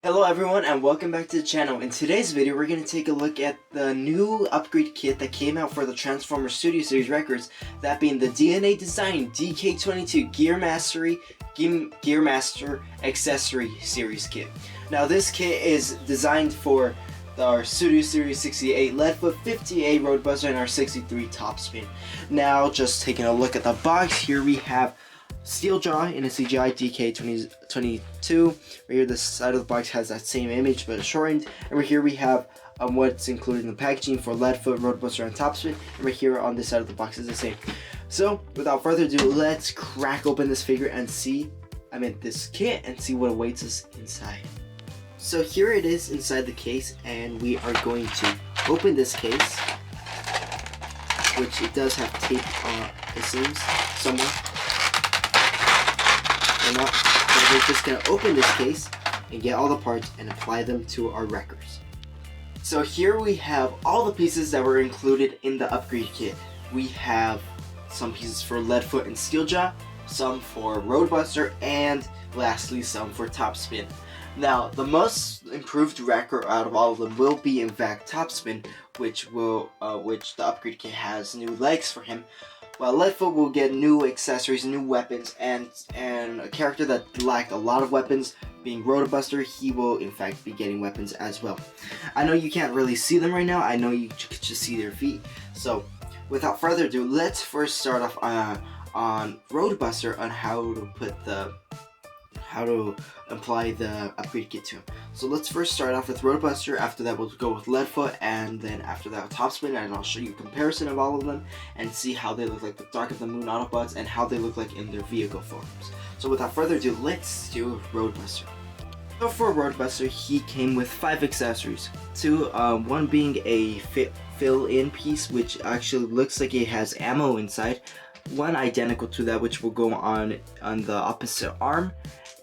Hello everyone and welcome back to the channel. In today's video we're going to take a look at the new upgrade kit that came out for the Transformers Studio Series Wreckers, that being the DNA Design DK22 Gear Master Accessory Series Kit. Now this kit is designed for our Studio Series 68 Leadfoot, 58 Roadbuster, and our 63 Topspin. Now just taking a look at the box, here we have Steeljaw in a CGI DK22. Right here, the side of the box has that same image but shortened. And right here we have what's included in the packaging for Leadfoot, Roadbuster, and Topspin. And right here on this side of the box is the same. So without further ado, let's crack open this figure and this kit, and see what awaits us inside. So here it is inside the case, and we are going to open this case, which it does have tape on the seams somewhere. So we're just going to open this case and get all the parts and apply them to our Wreckers. So here we have all the pieces that were included in the upgrade kit. We have some pieces for Leadfoot and Steeljaw, some for Roadbuster, and lastly some for Topspin. Now the most improved Wrecker out of all of them will be in fact Topspin, which the upgrade kit has new legs for him. While Leadfoot will get new accessories, new weapons, and a character that lacked a lot of weapons, being Roadbuster, he will in fact be getting weapons as well. I know you can't really see them right now, I know you could just see their feet. So without further ado, let's first start off on Roadbuster, on how to apply the upgrade kit to him. So let's first start off with Roadbuster. After that we'll go with Leadfoot, and then after that Topspin, and I'll show you a comparison of all of them and see how they look like the Dark of the Moon Autobots and how they look like in their vehicle forms. So without further ado, let's do Roadbuster. So for Roadbuster, he came with 5 accessories. One being a fill-in piece, which actually looks like it has ammo inside. One identical to that, which will go on the opposite arm.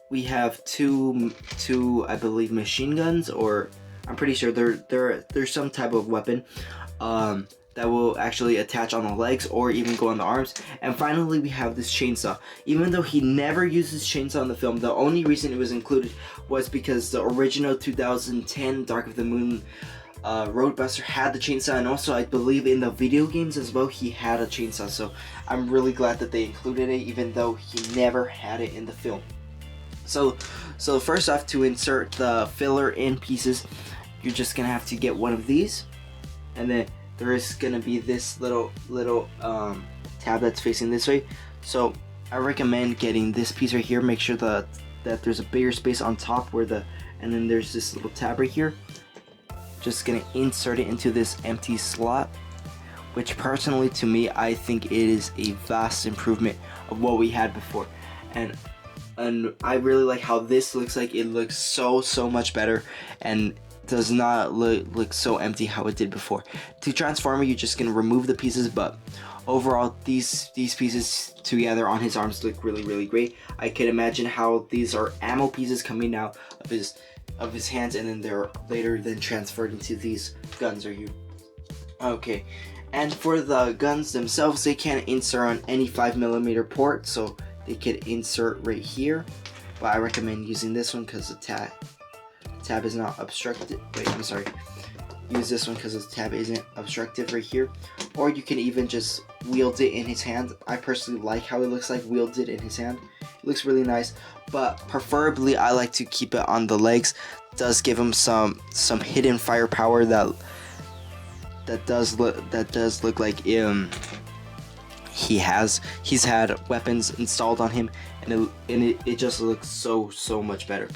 We have two I believe machine guns, or I'm pretty sure they're some type of weapon that will actually attach on the legs or even go on the arms. And finally we have this chainsaw. Even though he never uses chainsaw in the film, the only reason it was included was because the original 2010 Dark of the Moon Roadbuster had the chainsaw, and also I believe in the video games as well he had a chainsaw. So I'm really glad that they included it, even though he never had it in the film. So first off, to insert the filler in pieces, you're just gonna have to get one of these, and then there is gonna be this little tab that's facing this way. So I recommend getting this piece right here. Make sure that there's a bigger space on top and then there's this little tab right here. Just gonna insert it into this empty slot, which personally to me, I think it is a vast improvement of what we had before. And I really like how this looks like. It looks so much better and does not look so empty how it did before. To transform it, you're just gonna remove the pieces, but overall these pieces together on his arms look really great. I can imagine how these are ammo pieces coming out of his hands, and then they're later transferred into these guns right here. Okay, and for the guns themselves, they can't insert on any 5mm port, so they could insert right here, but I recommend using this one because the tab is not obstructed. Wait, I'm sorry. Use this one because the tab isn't obstructive right here. Or you can even just wield it in his hand. I personally like how it looks like wielded in his hand. It looks really nice, but preferably I like to keep it on the legs. It does give him some hidden firepower that does look like he's had weapons installed on him, and it just looks so much better.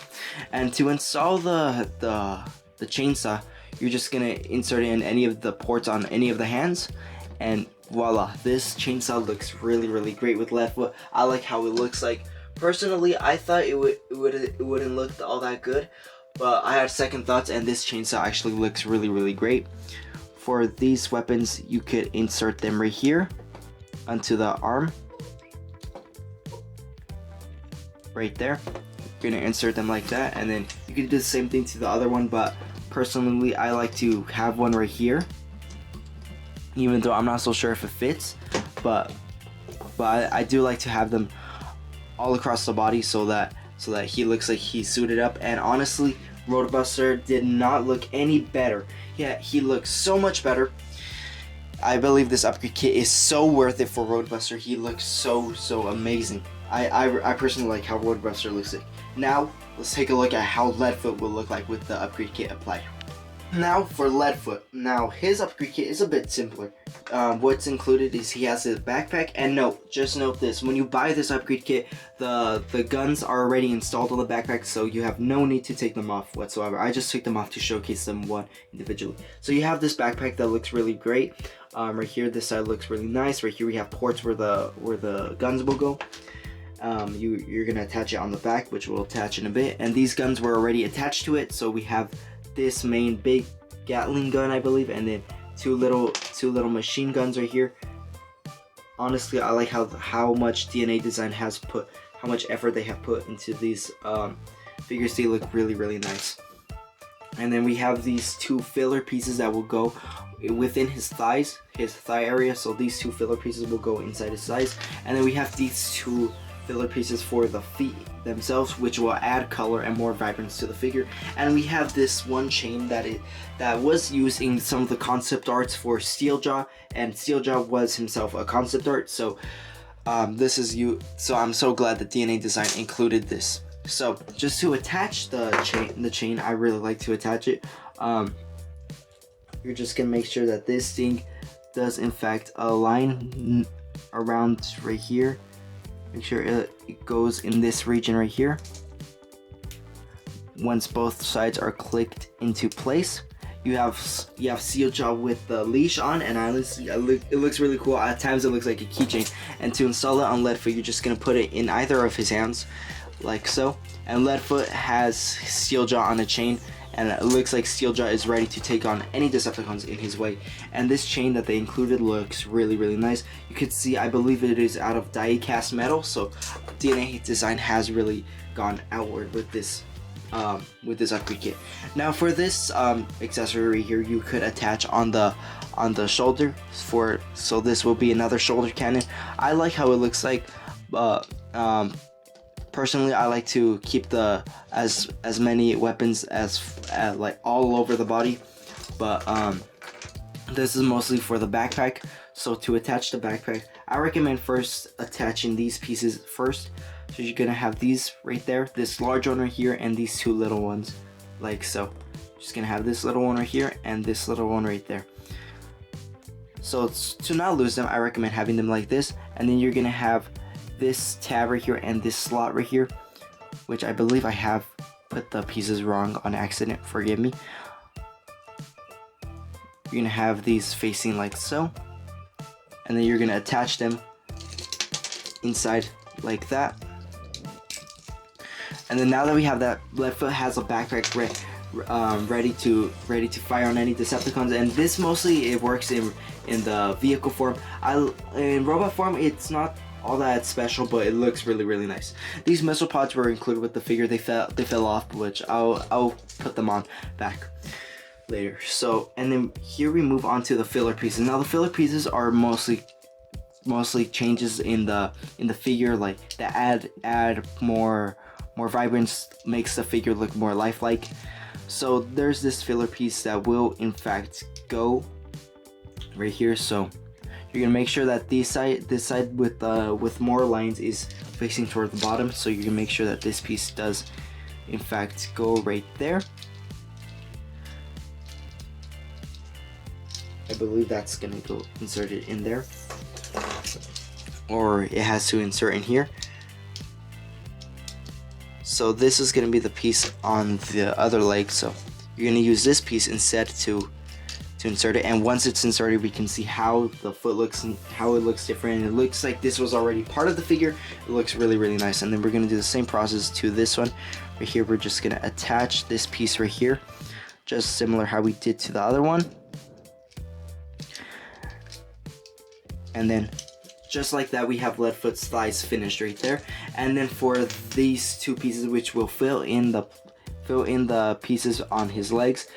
And to install the chainsaw, you're just gonna insert it in any of the ports on any of the hands, and voila, this chainsaw looks really great with Leadfoot. I like how it looks like. Personally, I thought it wouldn't look all that good, but I had second thoughts, and this chainsaw actually looks really great. For these weapons, you could insert them right here onto the arm right there. You're gonna insert them like that, and then you can do the same thing to the other one, but personally I like to have one right here, even though I'm not so sure if it fits, but I do like to have them all across the body so that he looks like he's suited up. And honestly, Roadbuster did not look any better. Yeah, he looks so much better. I believe this upgrade kit is so worth it for Roadbuster. He looks so amazing. I personally like how Roadbuster looks like. Now, let's take a look at how Leadfoot will look like with the upgrade kit applied. Now for Leadfoot. Now his upgrade kit is a bit simpler. What's included is he has a backpack, and just note this: when you buy this upgrade kit, the guns are already installed on the backpack, so you have no need to take them off whatsoever. I just took them off to showcase them one individually. So you have this backpack that looks really great. Right here, this side looks really nice. Right here we have ports where the guns will go. You're gonna attach it on the back, which we'll attach in a bit. And these guns were already attached to it, so we have this main big Gatling gun, I believe, and then two little machine guns right here. Honestly, I like how much DNA Design has put, how much effort they have put into these figures. They look really nice. And then we have these two filler pieces that will go within his thigh area. So these two filler pieces will go inside his thighs. And then we have these two filler pieces for the feet themselves, which will add color and more vibrance to the figure. And we have this one chain that was used in some of the concept arts for Steeljaw, and Steeljaw was himself a concept art. So so I'm so glad that DNA Design included this. So just to attach the chain, I really like to attach it. You're just gonna make sure that this thing does in fact align around right here. Make sure it goes in this region right here. Once both sides are clicked into place, you have Steeljaw with the leash on, and honestly, it looks really cool. At times it looks like a keychain. And to install it on Leadfoot, you're just gonna put it in either of his hands, like so. And Leadfoot has Steeljaw on a chain, and it looks like Steeljaw is ready to take on any Decepticons in his way. And this chain that they included looks really nice. You can see, I believe it is out of die-cast metal, so DNA Design has really gone outward with this upgrade kit. Now for this accessory here, you could attach on the shoulder so this will be another shoulder cannon. I like how it looks like, personally, I like to keep as many weapons as like all over the body, but this is mostly for the backpack. So to attach the backpack, I recommend first attaching these pieces first. So you're gonna have these right there, this large one right here, and these two little ones, like so. Just gonna have this little one right here and this little one right there. So to not lose them, I recommend having them like this, and then you're gonna have this tab right here and this slot right here, which I believe I have put the pieces wrong on accident, forgive me. You're gonna have these facing like so, and then you're gonna attach them inside like that. And then now that we have that, Leadfoot has a backpack ready to fire on any Decepticons, and this mostly it works in the vehicle form. In robot form, it's not all that special, but it looks really nice. These missile pods were included with the figure. They fell off, which I'll put them on back later. So, and then here we move on to the filler pieces. Now the filler pieces are mostly changes in the figure, like that add more vibrance, makes the figure look more lifelike. So there's this filler piece that will in fact go right here. So you're gonna make sure that this side with more lines is facing toward the bottom. So you're gonna make sure that this piece does in fact go right there. I believe that's gonna go inserted in there, or it has to insert in here. So this is gonna be the piece on the other leg. So you're gonna use this piece instead to insert it, and once it's inserted, we can see how the foot looks and how it looks different. And it looks like this was already part of the figure. It looks really nice. And then we're gonna do the same process to this one right here. We're just gonna attach this piece right here, just similar how we did to the other one. And then just like that, we have Leadfoot's thighs finished right there. And then for these two pieces, which will fill in the pieces on his legs,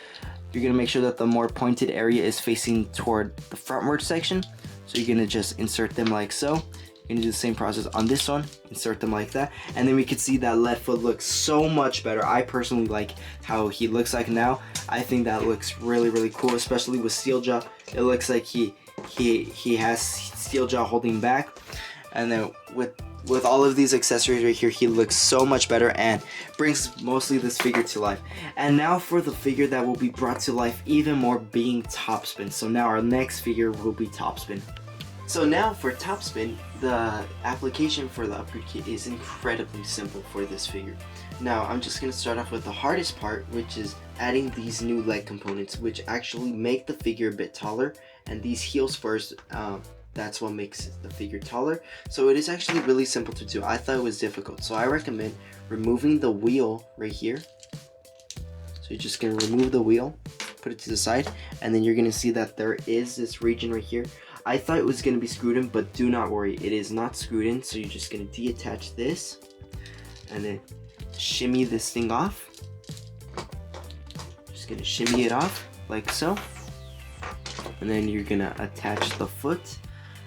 you're gonna make sure that the more pointed area is facing toward the frontward section. So you're gonna just insert them like so. Gonna do the same process on this one, insert them like that, and then we can see that Leadfoot looks so much better. I personally like how he looks like now. I think that looks really cool, especially with Steeljaw. It looks like he has Steeljaw holding back, and then with all of these accessories right here, he looks so much better and brings mostly this figure to life. And now for the figure that will be brought to life even more, being Topspin. So now our next figure will be Topspin. So now for Topspin, the application for the upgrade kit is incredibly simple for this figure. Now I'm just going to start off with the hardest part, which is adding these new leg components, which actually make the figure a bit taller, and these heel spurs, that's what makes the figure taller. So it is actually really simple to do. I thought it was difficult, so I recommend removing the wheel right here. So you're just going to remove the wheel, put it to the side, and then you're going to see that there is this region right here. I thought it was going to be screwed in, but do not worry, it is not screwed in. So you're just going to detach this and then shimmy this thing off. Just going to shimmy it off like so, and then you're going to attach the foot.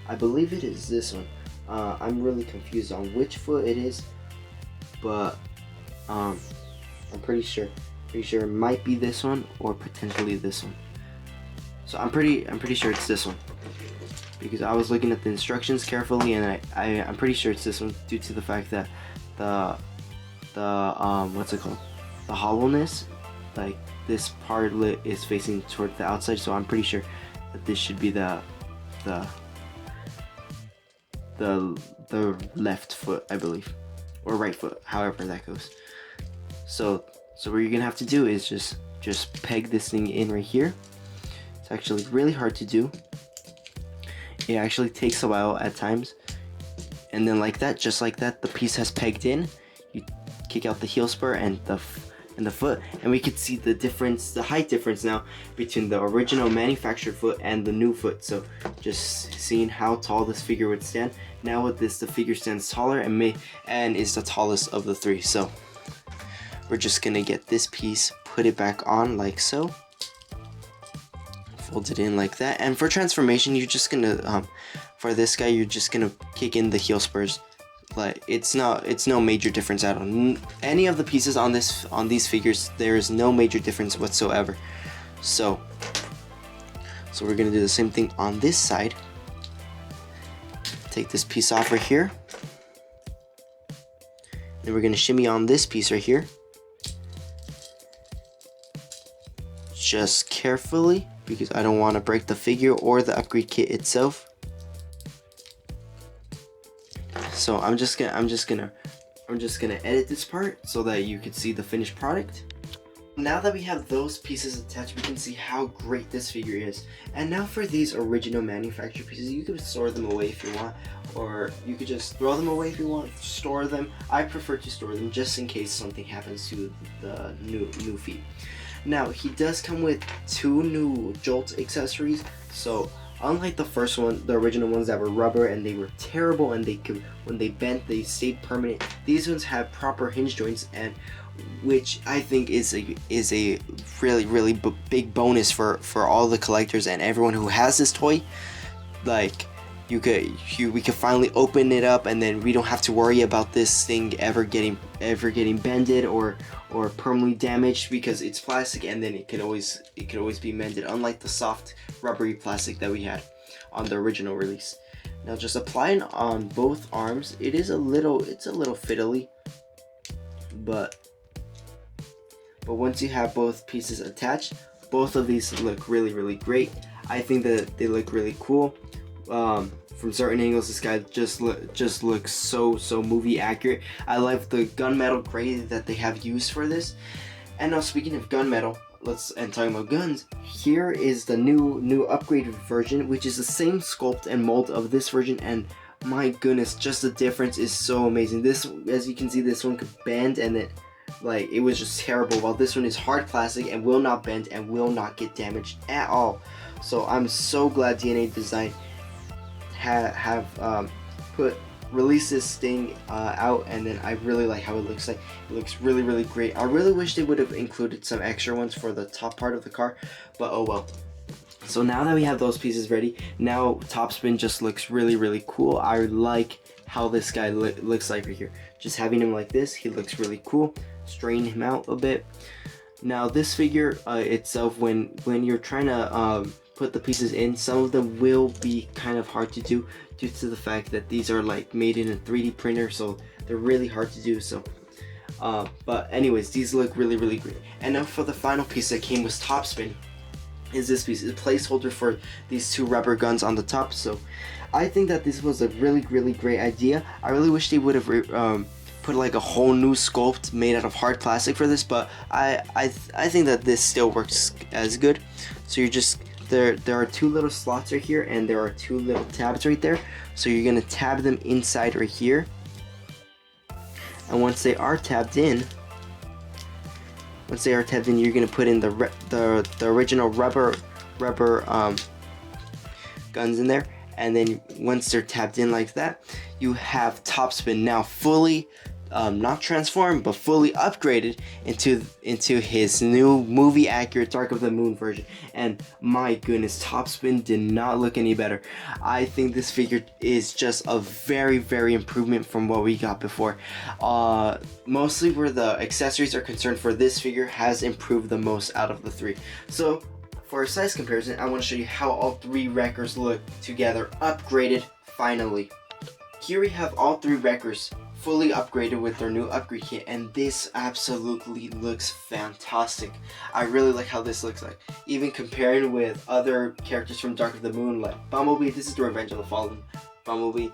I believe it is this one. I'm really confused on which foot it is, but I'm pretty sure it might be this one or potentially this one. So I'm pretty sure it's this one, because I was looking at the instructions carefully, and I'm pretty sure it's this one, due to the fact that the what's it called, the hollowness, like this part is facing toward the outside. So I'm pretty sure that this should be the left foot, I believe, or right foot, however that goes. So what you're gonna have to do is just peg this thing in right here. It's actually really hard to do. It actually takes a while at times, and then like that, just like that, the piece has pegged in. You kick out the heel spur and the foot, and we can see the difference, the height difference now between the original manufactured foot and the new foot. So just seeing how tall this figure would stand. Now with this, the figure stands taller and is the tallest of the three. So we're just gonna get this piece, put it back on like so, fold it in like that, and for transformation, you're just gonna for this guy, you're just gonna kick in the heel spurs. Like it's no major difference at all. Any of the pieces on these figures, there is no major difference whatsoever. So we're gonna do the same thing on this side. Take this piece off right here, then we're gonna shimmy on this piece right here, just carefully, because I don't want to break the figure or the upgrade kit itself. So I'm just gonna edit this part so that you can see the finished product. Now that we have those pieces attached, we can see how great this figure is. And now for these original manufactured pieces, you could store them away if you want, or you could just throw them away if you want, store them. I prefer to store them just in case something happens to the new feet. Now he does come with 2 new Jolt accessories. So unlike the first one, the original ones that were rubber and they were terrible, and when they bent, they stayed permanent, these ones have proper hinge joints, and which I think is a really big bonus for all the collectors and everyone who has this toy. Like we could finally open it up, and then we don't have to worry about this thing ever getting bended or permanently damaged, because it's plastic, and then it could always be mended, unlike the soft rubbery plastic that we had on the original release. Now just applying on both arms, it's a little fiddly, but once you have both pieces attached, both of these look really great. I think that they look really cool. From certain angles, this guy just looks so movie accurate. I like the gunmetal gray that they have used for this. And now speaking of gunmetal, and talking about guns, here is the new upgraded version, which is the same sculpt and mold of this version, and my goodness, just the difference is so amazing. This, as you can see, this one could bend, and it was just terrible, while this one is hard plastic and will not bend and will not get damaged at all. So I'm so glad DNA Design have released this thing out, and then I really like how it looks like. It looks really great. I really wish they would have included some extra ones for the top part of the car, but oh well. So now that we have those pieces ready, now Topspin just looks really cool. I like how this guy looks like right here. Just having him like this, he looks really cool. Straighten him out a bit. Now this figure itself, when you're trying to put the pieces in, some of them will be kind of hard to do due to the fact that these are like made in a 3D printer, so they're really hard to do. So but anyways, these look really great. And now for the final piece that came with Topspin is this piece. It's a placeholder for these two rubber guns on the top. So I think that this was a really great idea. I really wish they would have put like a whole new sculpt made out of hard plastic for this, but I think that this still works as good. So you're just there are two little slots right here, and there are two little tabs right there. So you're gonna tab them inside right here, and once they are tabbed in, you're gonna put in the original rubber guns in there. And then once they're tabbed in like that, you have Topspin now fully not transformed, but fully upgraded into his new movie accurate Dark of the Moon version. And my goodness, Topspin did not look any better. I think this figure is just a very improvement from what we got before. Mostly where the accessories are concerned for this figure has improved the most out of the three. So for a size comparison, I want to show you how all three Wreckers look together, upgraded finally. Here we have all three Wreckers fully upgraded with their new upgrade kit, and this absolutely looks fantastic. I really like how this looks like. Even comparing with other characters from Dark of the Moon like Bumblebee, this is the Revenge of the Fallen, Bumblebee,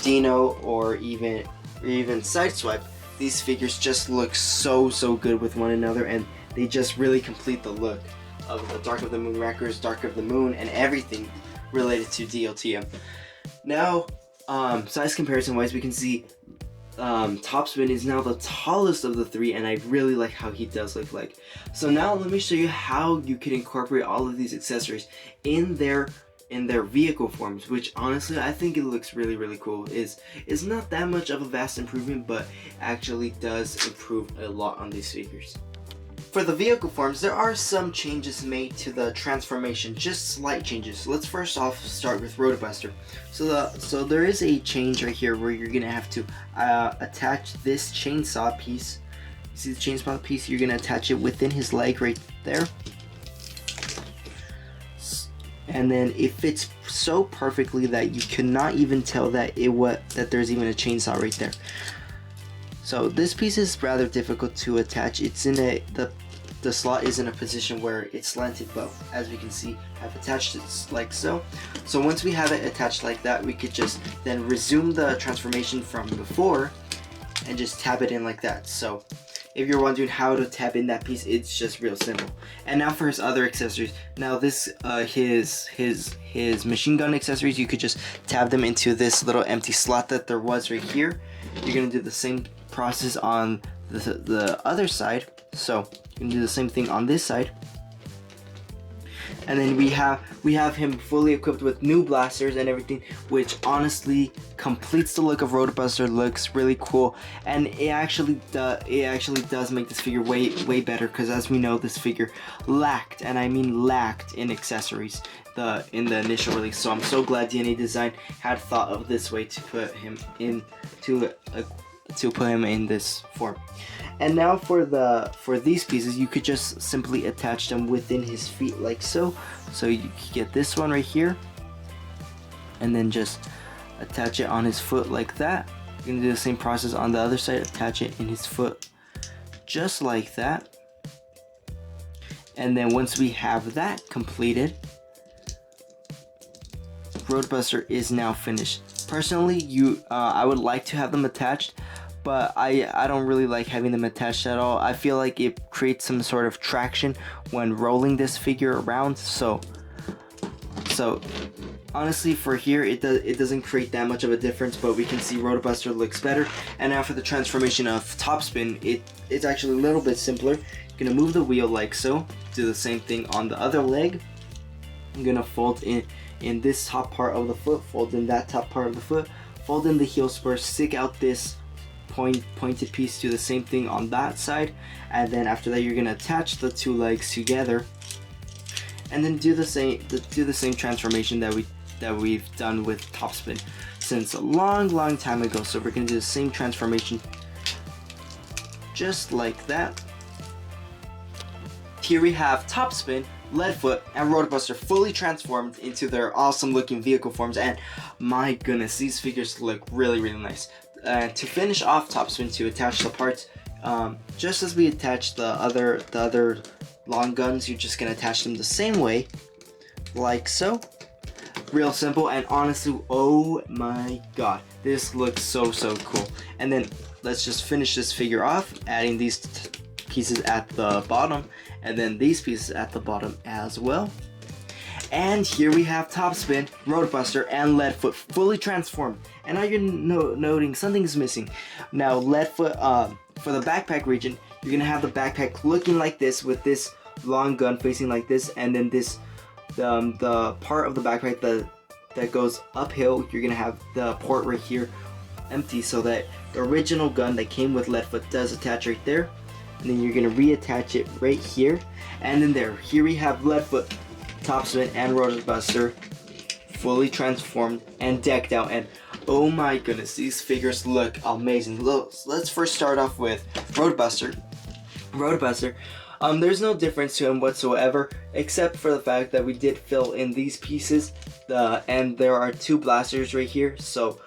Dino, or even Sideswipe, these figures just look so good with one another, and they just really complete the look of the Dark of the Moon Wreckers, Dark of the Moon, and everything related to DLTM. Now, size comparison wise, we can see Topspin is now the tallest of the three, and I really like how he does look like. So now let me show you how you can incorporate all of these accessories in their vehicle forms, which honestly I think it looks really cool. It's not that much of a vast improvement, but actually does improve a lot on these figures. For the vehicle forms, there are some changes made to the transformation, just slight changes. Let's first off start with Roadbuster. So there is a change right here where you're gonna have to attach this chainsaw piece. See the chainsaw piece? You're gonna attach it within his leg right there, and then it fits so perfectly that you cannot even tell that there's even a chainsaw right there. So this piece is rather difficult to attach. It's in the slot is in a position where it's slanted, but as we can see, I've attached it like so. So once we have it attached like that, we could just then resume the transformation from before and just tab it in like that. So if you're wondering how to tab in that piece, it's just real simple. And now for his other accessories. Now this his machine gun accessories, you could just tab them into this little empty slot that there was right here. You're gonna do the same process on the other side. So you can do the same thing on this side. And then we have him fully equipped with new blasters and everything, which honestly completes the look of Roadbuster. Looks really cool, and it actually does make this figure way better, because as we know, this figure lacked, and I mean lacked, in accessories in the initial release. So I'm so glad DNA Design had thought of this way to put him in in this form. And now for these pieces, you could just simply attach them within his feet like so. So you get this one right here, and then just attach it on his foot like that. You're gonna do the same process on the other side, attach it in his foot just like that. And then once we have that completed, Roadbuster is now finished. Personally, I would like to have them attached, but I don't really like having them attached at all. I feel like it creates some sort of traction when rolling this figure around. So honestly, for here, it doesn't create that much of a difference, but we can see Roadbuster looks better. And now for the transformation of Topspin, it's actually a little bit simpler. You're gonna move the wheel like so. Do the same thing on the other leg. I'm gonna fold in this top part of the foot, fold in that top part of the foot, fold in the heel spur, stick out this pointed piece, do the same thing on that side, and then after that you're gonna attach the two legs together, and then do the same transformation that we've done with Topspin. since a long time ago. So we're gonna do the same transformation, just like that. Here we have Topspin, Leadfoot, and Roadbuster fully transformed into their awesome looking vehicle forms, and my goodness, these figures look really nice. To finish off Topspin, to attach the parts, just as we attach the other long guns, you're just gonna attach them the same way, like so. Real simple, and honestly, oh my god, this looks so cool. And then let's just finish this figure off, adding these pieces at the bottom, and then these pieces at the bottom as well. And here we have Topspin, Roadbuster, and Leadfoot fully transformed. And now you're noting something's missing. Now Leadfoot, for the backpack region, you're gonna have the backpack looking like this, with this long gun facing like this, and then this the part of the backpack that goes uphill, you're gonna have the port right here empty, so that the original gun that came with Leadfoot does attach right there. And then you're gonna reattach it right here, and then there. Here we have Leadfoot, Topspin, and Roadbuster fully transformed and decked out, and oh my goodness, these figures look amazing. Let's first start off with Roadbuster. There's no difference to him whatsoever, except for the fact that we did fill in these pieces, and there are two blasters right here, so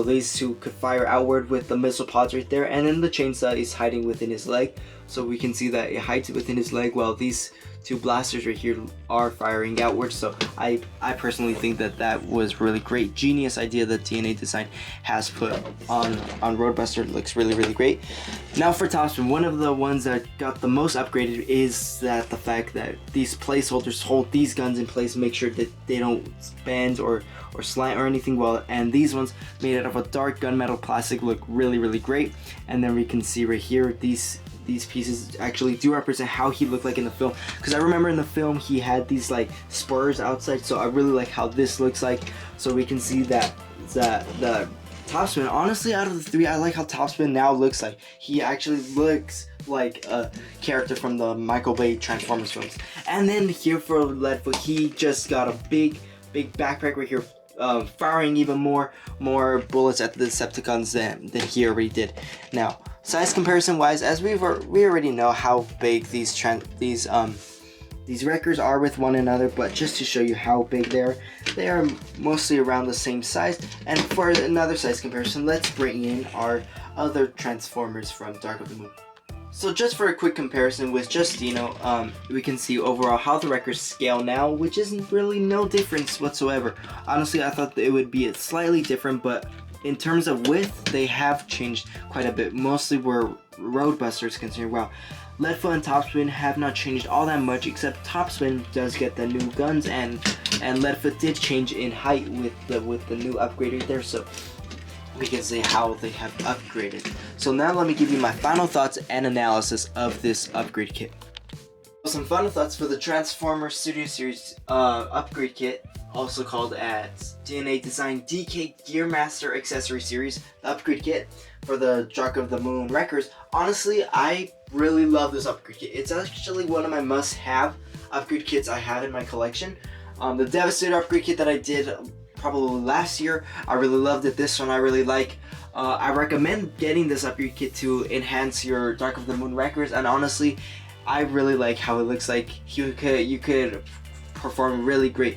these two could fire outward with the missile pods right there, and then the chainsaw is hiding within his leg, so we can see that it hides within his leg, while these two blasters right here are firing outward. So I personally think that was really great, genius idea that DNA Design has put on Roadbuster. It looks really great. Now for Topspin, one of the ones that got the most upgraded is that the fact that these placeholders hold these guns in place, make sure that they don't bend or slant or anything well, and these ones made out of a dark gunmetal plastic look really great. And then we can see right here, these pieces actually do represent how he looked like in the film, because I remember in the film he had these like spurs outside, so I really like how this looks like. So we can see that the Topspin, honestly, out of the three, I like how Topspin now looks like. He actually looks like a character from the Michael Bay Transformers films. And then here for Leadfoot, he just got a big backpack right here, firing even more bullets at the Decepticons than he already did. Now, size comparison wise, as we already know how big these Wreckers are with one another, but just to show you how big they are mostly around the same size. And for another size comparison, let's bring in our other Transformers from Dark of the Moon. So just for a quick comparison with just Dino, we can see overall how the Wreckers scale now, which isn't really no difference whatsoever. Honestly, I thought that it would be slightly different, but in terms of width, they have changed quite a bit, mostly where Roadbuster is concerned. Wow, Leadfoot and Topspin have not changed all that much, except Topspin does get the new guns, and Leadfoot did change in height with the new upgrade right there, so we can see how they have upgraded. So now let me give you my final thoughts and analysis of this upgrade kit. Some final thoughts for the Transformers Studio Series upgrade kit, also called as DNA Design DK Gearmaster Accessory Series, the upgrade kit for the Dark of the Moon Wreckers. Honestly, I really love this upgrade kit. It's actually one of my must-have upgrade kits I have in my collection. The Devastator upgrade kit that I did probably last year, I really loved it. This one I really like. I recommend getting this upgrade kit to enhance your Dark of the Moon Wreckers, and honestly, I really like how it looks like. You could perform really great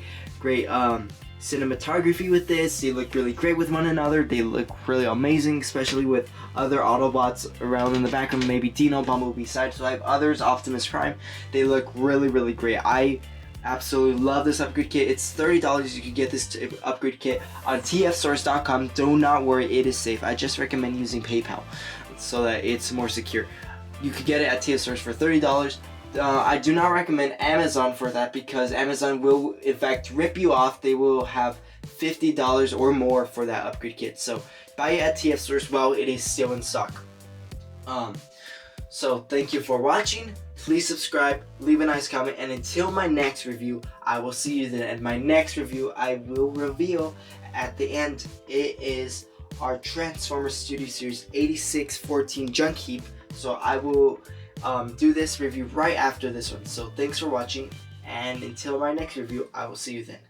cinematography with this. They look really great with one another. They look really amazing, especially with other Autobots around in the background, maybe Dino, Bumblebee, Sideswipe, others, Optimus Prime. They look really great. I absolutely love this upgrade kit. It's $30. You can get this upgrade kit on tfstores.com. Do not worry, it is safe. I just recommend using PayPal so that it's more secure. You could get it at TF Stores for $30. I do not recommend Amazon for that, because Amazon will in fact rip you off. They will have $50 or more for that upgrade kit. So buy it at TF Stores while it is still in stock. So thank you for watching. Please subscribe, leave a nice comment, and until my next review, I will see you then. And my next review, I will reveal at the end. It is our Transformers Studio Series 8614 Junk Heap. So I will do this review right after this one. So thanks for watching, and until my next review, I will see you then.